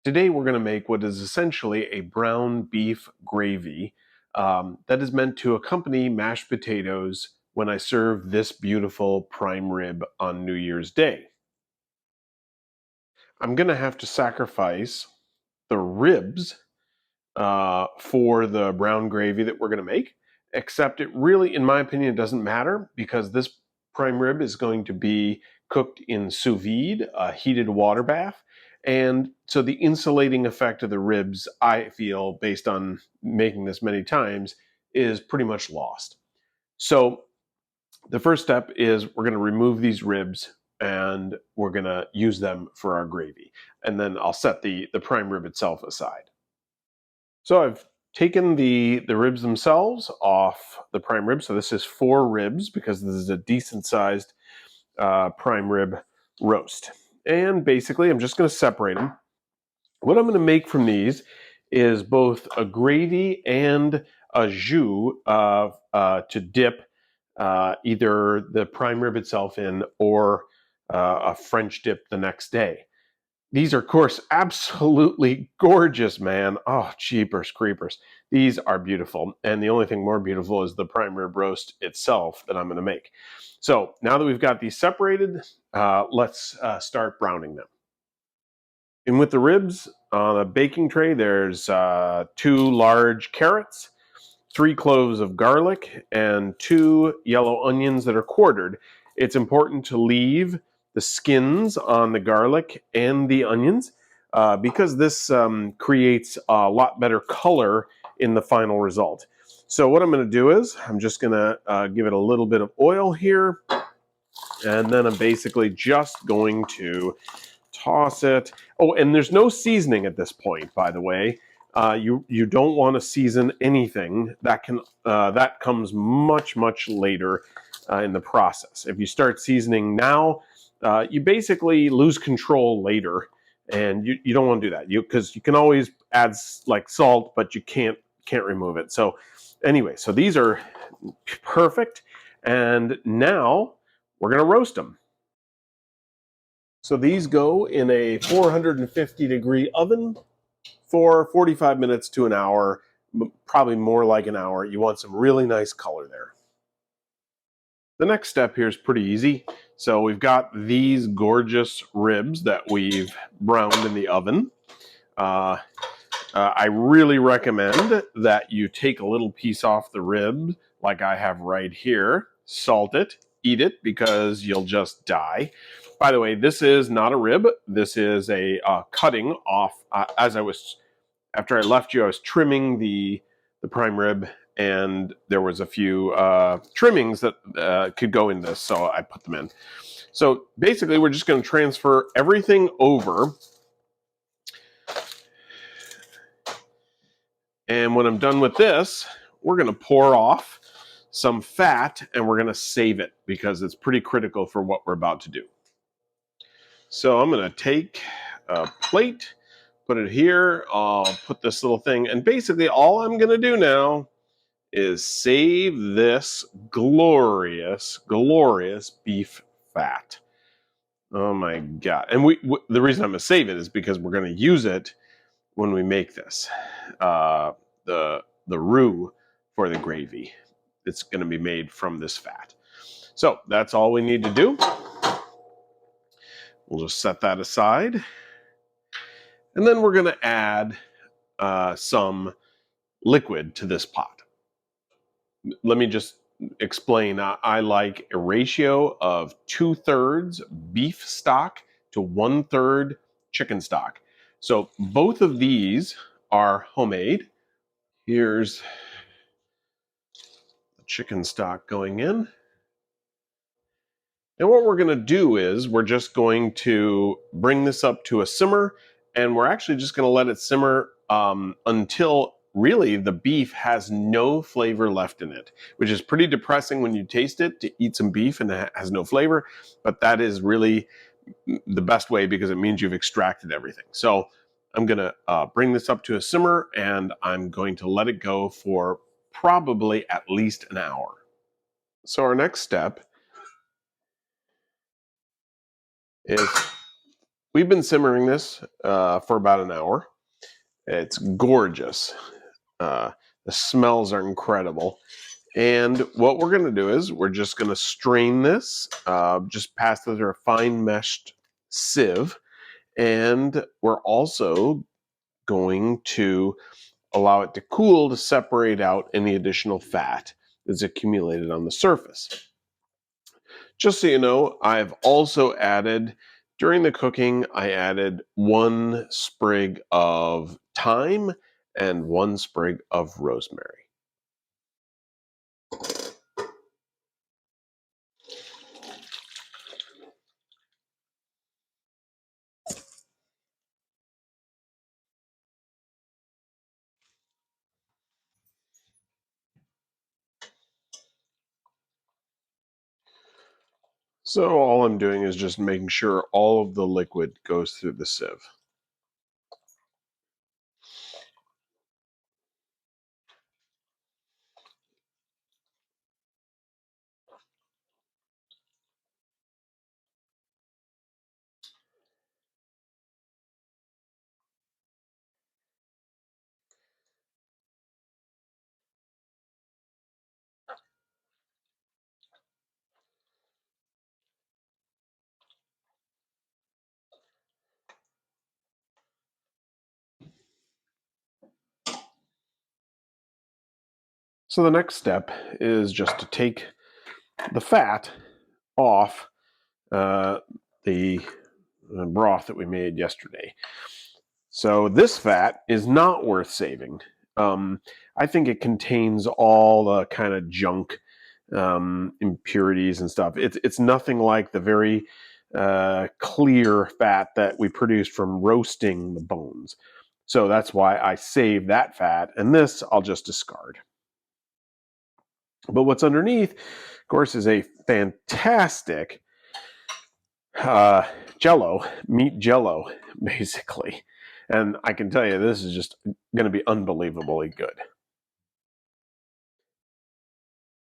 Today we're going to make what is essentially a brown beef gravy that is meant to accompany mashed potatoes when I serve this beautiful prime rib on New Year's Day. I'm going to have to sacrifice the ribs for the brown gravy that we're going to make, except it really, in my opinion, doesn't matter because this prime rib is going to be cooked in sous vide, a heated water bath. And so the insulating effect of the ribs, I feel, based on making this many times, is pretty much lost. So the first step is we're going to remove these ribs and we're going to use them for our gravy. And then I'll set the prime rib itself aside. So I've taken the ribs themselves off the prime rib. So this is 4 ribs because this is a decent sized prime rib roast. And basically I'm just going to separate them. What I'm going to make from these is both a gravy and a jus to dip either the prime rib itself in or a French dip the next day. These are, of course, absolutely gorgeous, man. Oh, jeepers creepers. These are beautiful. And the only thing more beautiful is the prime rib roast itself that I'm going to make. So now that we've got these separated, let's start browning them. And with the ribs on a baking tray, there's 2 large carrots, 3 cloves of garlic, and 2 yellow onions that are quartered. It's important to leave the skins on the garlic and the onions because this creates a lot better color in the final result. So what I'm going to do is I'm just going to give it a little bit of oil here, and then I'm basically just going to toss it. Oh, and there's no seasoning at this point, by the way. You don't want to season anything. That comes much later in the process. If you start seasoning now, you basically lose control later, and you don't want to do that. Because you can always add like salt, but you can't remove it. So anyway, so these are perfect, and now we're gonna roast them. So these go in a 450 degree oven for 45 minutes to an hour, probably more like an hour. You want some really nice color there. The next step here is pretty easy. So we've got these gorgeous ribs that we've browned in the oven. I really recommend that you take a little piece off the rib, like I have right here, salt it, eat it, because you'll just die. By the way, this is not a rib. This is a cutting off. After I left you, I was trimming the prime rib, and there was a few trimmings that could go in this, so I put them in. So basically, we're just going to transfer everything over. And when I'm done with this, we're going to pour off some fat and we're going to save it because it's pretty critical for what we're about to do. So I'm going to take a plate, put it here. I'll put this little thing, and basically all I'm going to do now is save this glorious beef fat. Oh my God. And the reason I'm going to save it is because we're going to use it when we make this. The roux for the gravy. It's going to be made from this fat. So that's all we need to do. We'll just set that aside. And then we're going to add some liquid to this pot. Let me just explain. I like a ratio of 2/3 beef stock to 1/3 chicken stock. So both of these are homemade. Here's the chicken stock going in. And what we're going to do is we're just going to bring this up to a simmer, and we're actually just going to let it simmer until really the beef has no flavor left in it, which is pretty depressing when you taste it, to eat some beef and it has no flavor. But that is really the best way because it means you've extracted everything. So I'm going to bring this up to a simmer, and I'm going to let it go for probably at least an hour. So our next step is we've been simmering this for about an hour. It's gorgeous. The smells are incredible. And what we're going to do is we're just going to strain this, just pass it through a fine meshed sieve. And we're also going to allow it to cool to separate out any additional fat that's accumulated on the surface. Just so you know, I've also added, during the cooking, I added 1 sprig of thyme and 1 sprig of rosemary. So all I'm doing is just making sure all of the liquid goes through the sieve. So the next step is just to take the fat off the broth that we made yesterday. So this fat is not worth saving. I think it contains all the kind of junk, impurities and stuff. It's nothing like the very clear fat that we produced from roasting the bones. So that's why I save that fat, and this I'll just discard. But what's underneath, of course, is a fantastic jello, meat jello, basically. And I can tell you, this is just going to be unbelievably good.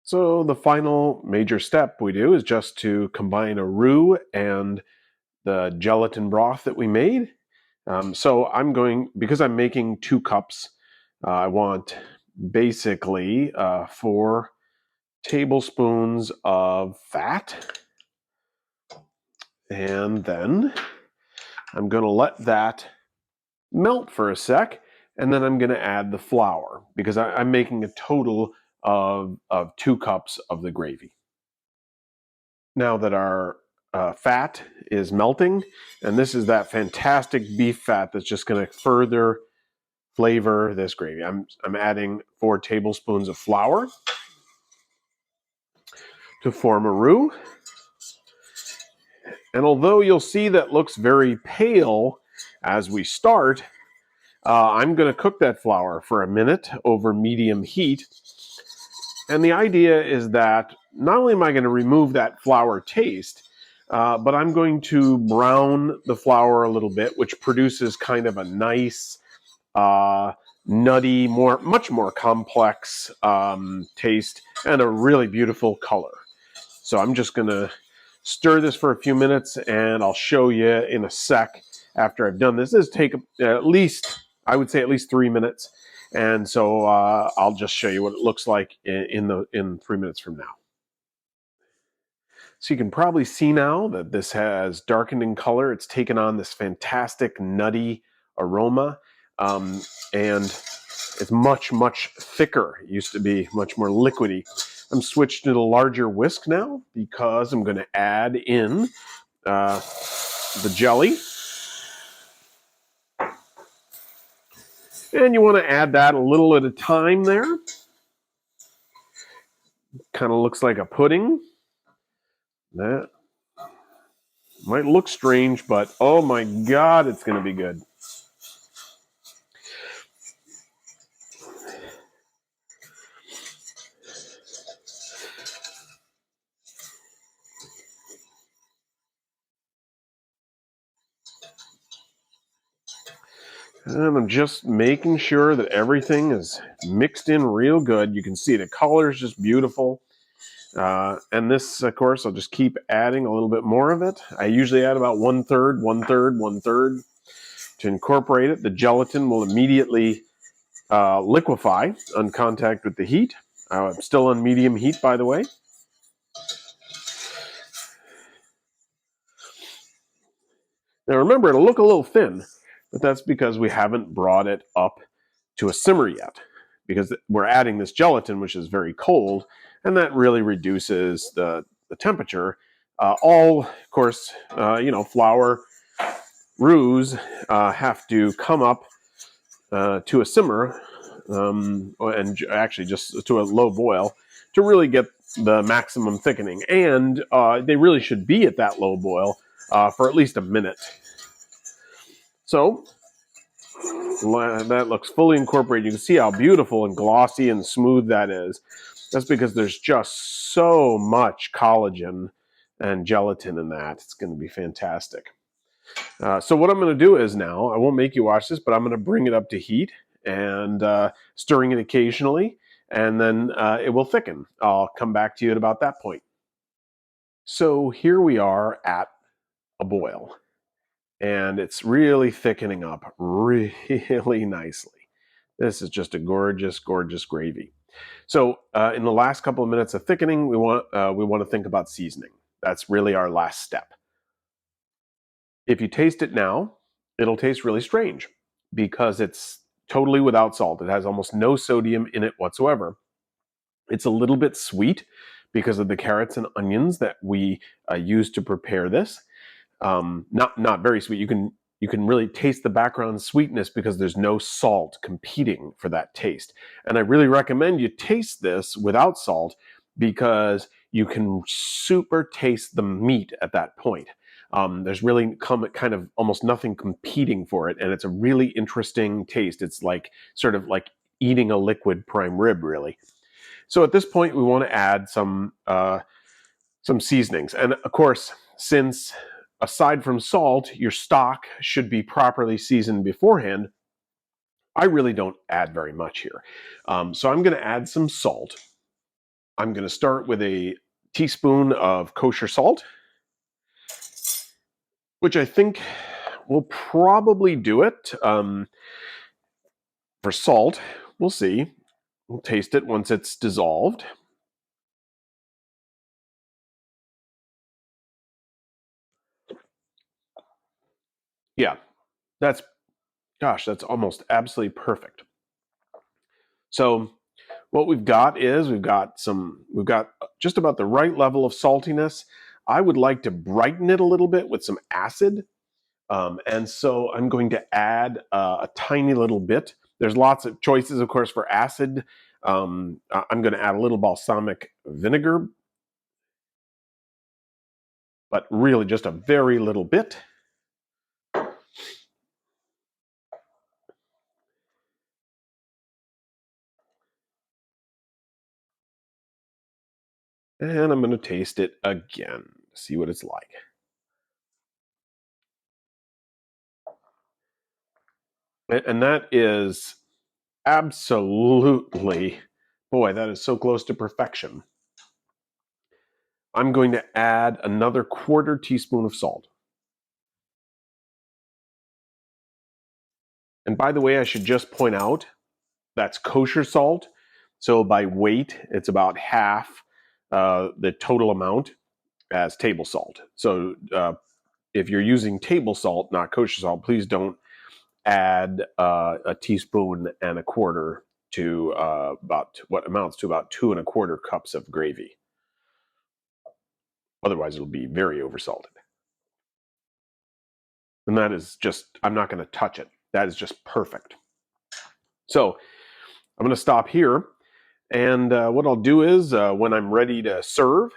So the final major step we do is just to combine a roux and the gelatin broth that we made. So I'm going, because I'm making 2 cups, I want basically 4 tablespoons of fat. And then I'm going to let that melt for a sec, and then I'm going to add the flour because I'm making a total of 2 cups of the gravy. Now that our fat is melting, and this is that fantastic beef fat that's just going to further flavor this gravy. I'm adding 4 tablespoons of flour to form a roux. And although you'll see that looks very pale as we start, I'm going to cook that flour for a minute over medium heat. And the idea is that not only am I going to remove that flour taste, but I'm going to brown the flour a little bit, which produces kind of a nice, nutty, much more complex taste and a really beautiful color. So I'm just going to stir this for a few minutes, and I'll show you in a sec after I've done this. This take at least, I would say, at least 3 minutes. And so I'll just show you what it looks like in 3 minutes from now. So you can probably see now that this has darkened in color. It's taken on this fantastic nutty aroma, and it's much, much thicker. It used to be much more liquidy. I'm switched to the larger whisk now because I'm going to add in the jelly. And you want to add that a little at a time there. Kind of looks like a pudding. That might look strange, but oh my God, it's going to be good. And I'm just making sure that everything is mixed in real good. You can see the color is just beautiful. And this, of course, I'll just keep adding a little bit more of it. I usually add about 1/3, 1/3, 1/3 to incorporate it. The gelatin will immediately liquefy on contact with the heat. I'm still on medium heat, by the way. Now remember, it'll look a little thin, but that's because we haven't brought it up to a simmer yet, because we're adding this gelatin, which is very cold, and that really reduces the temperature. Of course, flour roux have to come up to a simmer, and actually just to a low boil to really get the maximum thickening. And they really should be at that low boil for at least a minute. So that looks fully incorporated. You can see how beautiful and glossy and smooth that is. That's because there's just so much collagen and gelatin in that. It's going to be fantastic. So what I'm going to do is now, I won't make you watch this, but I'm going to bring it up to heat and stirring it occasionally, and then it will thicken. I'll come back to you at about that point. So here we are at a boil, and it's really thickening up really nicely. This is just a gorgeous, gorgeous gravy. So in the last couple of minutes of thickening, we want to think about seasoning. That's really our last step. If you taste it now, it'll taste really strange because it's totally without salt. It has almost no sodium in it whatsoever. It's a little bit sweet because of the carrots and onions that we use to prepare this. Not very sweet. You can really taste the background sweetness because there's no salt competing for that taste. And I really recommend you taste this without salt because you can super taste the meat at that point. There's really kind of almost nothing competing for it, and it's a really interesting taste. It's like sort of like eating a liquid prime rib, really. So at this point, we want to add some seasonings, and of course, since aside from salt, your stock should be properly seasoned beforehand, I really don't add very much here. So I'm going to add some salt. I'm going to start with a teaspoon of kosher salt, which I think will probably do it. For salt, we'll see. We'll taste it once it's dissolved. Yeah, that's almost absolutely perfect. So what we've got is we've got just about the right level of saltiness. I would like to brighten it a little bit with some acid. And so I'm going to add a tiny little bit. There's lots of choices, of course, for acid. I'm going to add a little balsamic vinegar, but really just a very little bit. And I'm going to taste it again, see what it's like. And that is absolutely, boy, that is so close to perfection. I'm going to add another 1/4 teaspoon of salt. And by the way, I should just point out that's kosher salt. So by weight, it's about half the total amount as table salt. So if you're using table salt, not kosher salt, please don't add a teaspoon and 1/4 to about what amounts to about 2 1/4 cups of gravy. Otherwise, it'll be very oversalted. And that is just, I'm not going to touch it. That is just perfect. So I'm going to stop here. And what I'll do is when I'm ready to serve,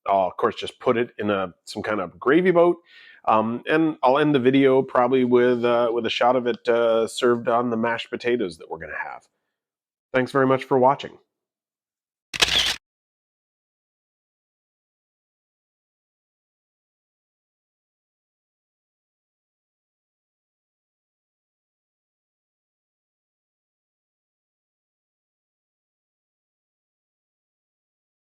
I'll, of course, just put it in some kind of gravy boat. And I'll end the video probably with a shot of it served on the mashed potatoes that we're going to have. Thanks very much for watching.